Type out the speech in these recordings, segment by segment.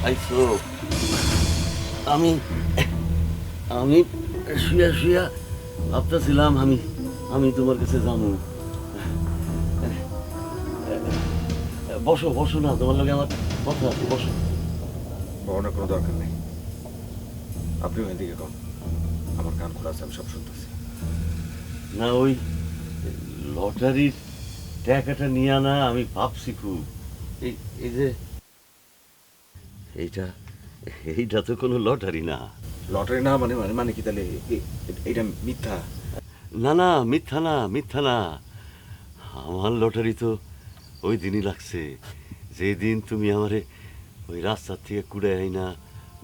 আইসো। আমি আমি শুয়া শুয়া ভাবতেছিলাম আমি আমি তোমার কাছে যাবো। বসো বসো না, তোমার লগে আমার কথা আছে, বসো। বড়ার কোনো দরকার নেই, আপনিও এদিকে কম, আমার কান খোলা আছে, আমি সব শুনতেছি। না ওই লটারির টাকাটা নিয়ে আনা আমি ভাবছি খুব। এই এই যে এইটা এইটা তো কোনো লটারি না। লটারি না মানে মানে মানে কি তাহলে এইটা মিথ্যা? না না, মিথ্যা না, মিথ্যা না। আমার লটারি তো ওই দিনই লাগছে যেদিন তুমি আমারে ওই রাস্তার থেকে কুড়ে আইনা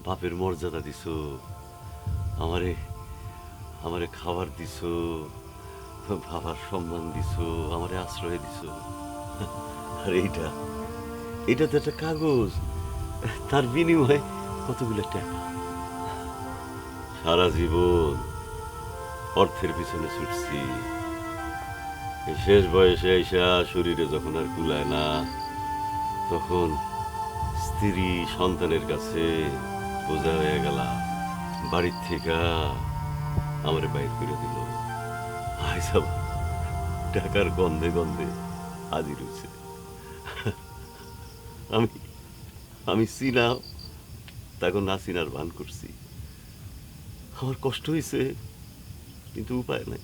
বাপের মর্যাদা দিছো, আমারে আমারে খাবার দিছো, বাবার সম্মান দিছো, আমারে আশ্রয় দিছো। আর এইটা এটা তো একটা কাগজ, তার বিনিময়ে কতগুলো টাকা। সারা জীবন অর্থের পিছনে ছুটছি, এই শেষ বয়সে এসা শরীরে যখন আর কুলায় না, তখন স্ত্রী সন্তানের কাছে বোঝা হয়ে গেলাম। বাড়ির থেকে আমার বাইর করে দিল, আইসব টাকার গন্ধে গন্ধে হাজির হয়েছে। আমি আমি চিনা তখন না চিনার ভান করছি। আমার কষ্ট হয়েছে, কিন্তু উপায় নাই।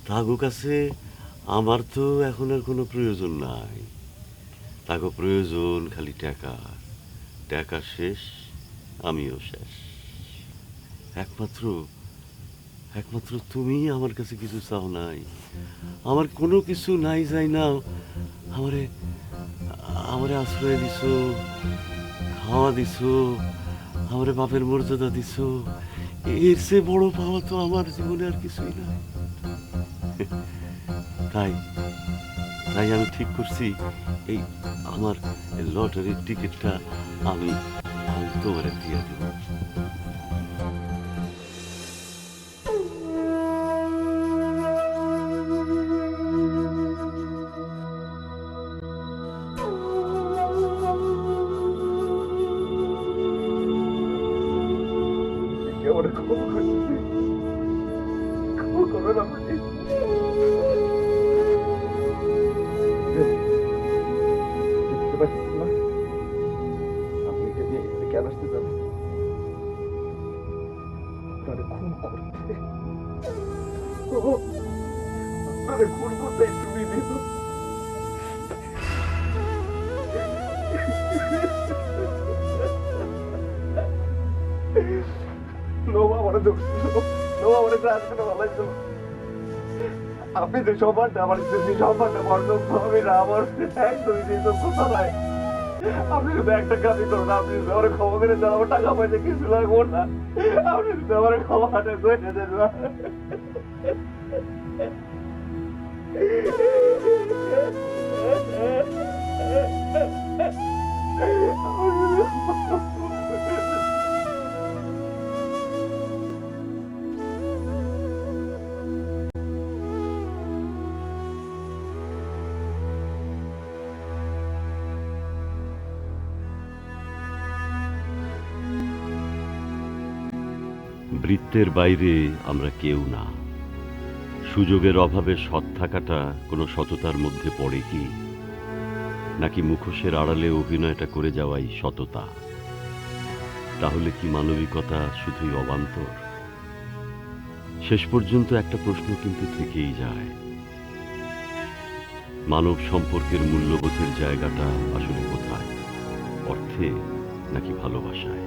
তাগো কাছে আমার তো এখন আর কোনো প্রয়োজন নাই। তাগো প্রয়োজন খালি টাকা। টাকা শেষ, আমিও শেষ। একমাত্র একমাত্র তুমিই আমার কাছে কিছু চাও নাই। আমার কোনো কিছু নাই যাই না, আমারে আমারে আশ্রয় দিছো, খাওয়া দিছো, আমারে বাপের মর্যাদা দিছো। এর চেয়ে বড় পাওয়া তো আমার জীবনে আর কিছুই নাই। তাই তাই আমি ঠিক করছি, এই আমার লটারির টিকিটটা আমি আমি তোমারে দিয়ে দেব। আমার ক্ষমা করে দিন, ক্ষমা করবেন আমাকে। বুঝতে পারছিস না আমি এটা নিয়ে এখানে কেন আসতে যাবো? আপনারে খুন করতে, ও, আপনারে খুন করতে তুমি দিত। নোবা আমার ধরছিল, নোবা আমার আজকে ভালো ছিল। আপনি তো সবারটা আমার সবারটা বর্ণন হবে না, আমার একদমই সেই সব কথা নাই। আপনি যদি একটা কাজই করুন, আপনি যদি আমার ক্ষমা করে দেন, আমার টাকা পয়সা কিছু লাগবো না। আপনি যদি আমার ক্ষমাটা করে দেন না। বৃত্তের বাইরে আমরা কেউ না। সুযোগের অভাবে সৎ থাকাটা কোনো সততার মধ্যে পড়ে কি, নাকি মুখোশের আড়ালে অভিনয়টা করে যাওয়াই সততা? তাহলে কি মানবিকতা শুধুই অবান্তর? শেষ পর্যন্ত একটা প্রশ্ন কিন্তু থেকেই যায়, মানব সম্পর্কের মূল্যবোধের জায়গাটা আসলে কোথায়? অর্থে নাকি ভালোবাসায়?